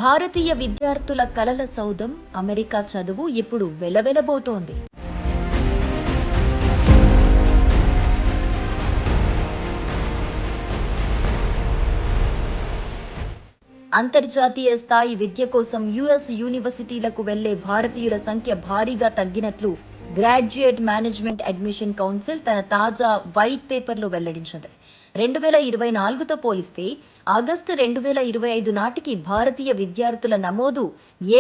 భారతీయ విద్యార్థుల కలల సౌధం అమెరికా చదువు ఇప్పుడు వెలవెలబోతోంది. అంతర్జాతీయ స్థాయి విద్య కోసం యుఎస్ యూనివర్సిటీలకు వెళ్లే భారతీయుల సంఖ్య భారీగా తగ్గినట్లు గ్రాడ్యుయేట్ మేనేజ్మెంట్ అడ్మిషన్ కౌన్సిల్ తన తాజా వైట్ పేపర్లో వెల్లడించింది. 2024తో పోలిస్తే ఆగస్టు 2025 నాటికి భారతీయ విద్యార్థుల నమోదు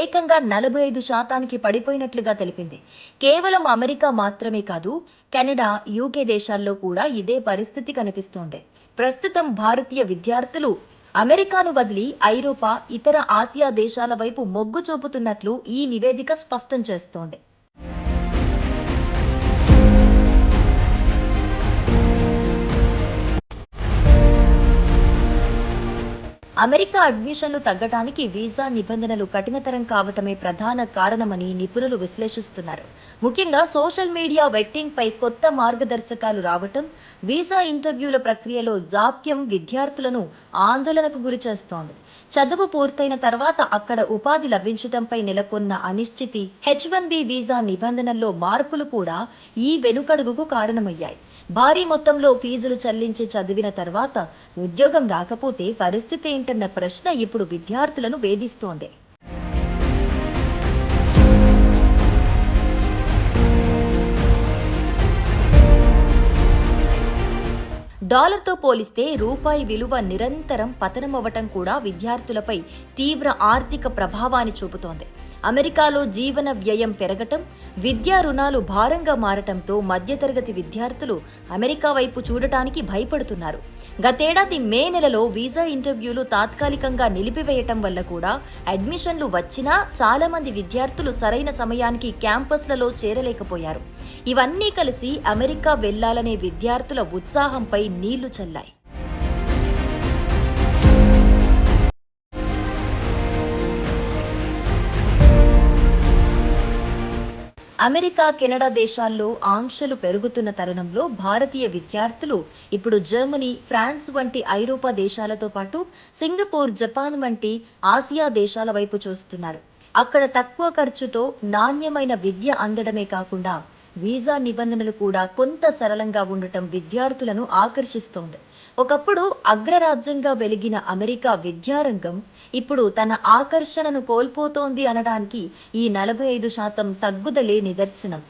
ఏకంగా 45% పడిపోయినట్లుగా తెలిపింది. కేవలం అమెరికా మాత్రమే కాదు, కెనడా, యూకే దేశాల్లో కూడా ఇదే పరిస్థితి కనిపిస్తోంది. ప్రస్తుతం భారతీయ విద్యార్థులు అమెరికాను వదిలి ఐరోపా, ఇతర ఆసియా దేశాల వైపు మొగ్గు చూపుతున్నట్లు ఈ నివేదిక స్పష్టం చేస్తోంది. అమెరికా అడ్మిషన్లు తగ్గటానికి వీసా నిబంధనలు కఠినతరం కావటమే ప్రధాన కారణమని నిపుణులు విశ్లేషిస్తున్నారు. ముఖ్యంగా సోషల్ మీడియా వెట్టింగ్ పై కొత్త మార్గదర్శకాలు రావటం, వీసా ఇంటర్వ్యూల ప్రక్రియలో జాప్యం విద్యార్థులను ఆందోళనకు గురిచేస్తోంది. చదువు పూర్తయిన తర్వాత అక్కడ ఉపాధి లభించడంపై నెలకొన్న అనిశ్చితి, H1B వీసా నిబంధనల్లో మార్పులు కూడా ఈ వెనుకడుగుకు కారణమయ్యాయి. భారీ మొత్తంలో ఫీజులు చెల్లించి చదివిన తర్వాత ఉద్యోగం రాకపోతే పరిస్థితి ఏంటన్న ప్రశ్న ఇప్పుడు విద్యార్థులను వేధిస్తోంది. డాలర్తో పోలిస్తే రూపాయి విలువ నిరంతరం పతనమవ్వటం కూడా విద్యార్థులపై తీవ్ర ఆర్థిక ప్రభావాన్ని చూపుతోంది. అమెరికాలో జీవన వ్యయం పెరగటం, విద్యా రుణాలు భారంగా మారటంతో మధ్యతరగతి విద్యార్థులు అమెరికా వైపు చూడటానికి భయపడుతున్నారు. గతేడాది మే నెలలో వీసా ఇంటర్వ్యూలు తాత్కాలికంగా నిలిపివేయటం వల్ల కూడా అడ్మిషన్లు వచ్చినా చాలా మంది విద్యార్థులు సరైన సమయానికి క్యాంపస్లలో చేరలేకపోయారు. ఇవన్నీ కలిసి అమెరికా వెళ్లాలనే విద్యార్థుల ఉత్సాహంపై నీళ్లు చల్లాయి. అమెరికా, కెనడా దేశాల్లో ఆంక్షలు పెరుగుతున్న తరుణంలో భారతీయ విద్యార్థులు ఇప్పుడు జర్మనీ, ఫ్రాన్స్ వంటి ఐరోపా దేశాలతో పాటు సింగపూర్, జపాన్ వంటి ఆసియా దేశాల వైపు చూస్తున్నారు. అక్కడ తక్కువ ఖర్చుతో నాణ్యమైన విద్య అందడమే కాకుండా వీసా నిబంధనలు కూడా కొంత సరళంగా ఉండటం విద్యార్థులను ఆకర్షిస్తోంది. ఒకప్పుడు అగ్రరాజ్యంగా వెలిగిన అమెరికా విద్యారంగం ఇప్పుడు తన ఆకర్షణను కోల్పోతోంది అనడానికి ఈ 45% తగ్గుదలే నిదర్శనం.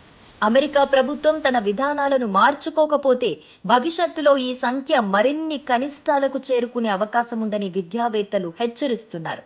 అమెరికా ప్రభుత్వం తన విధానాలను మార్చుకోకపోతే భవిష్యత్తులో ఈ సంఖ్య మరిన్ని కనిష్టాలకు చేరుకునే అవకాశం ఉందని విద్యావేత్తలు హెచ్చరిస్తున్నారు.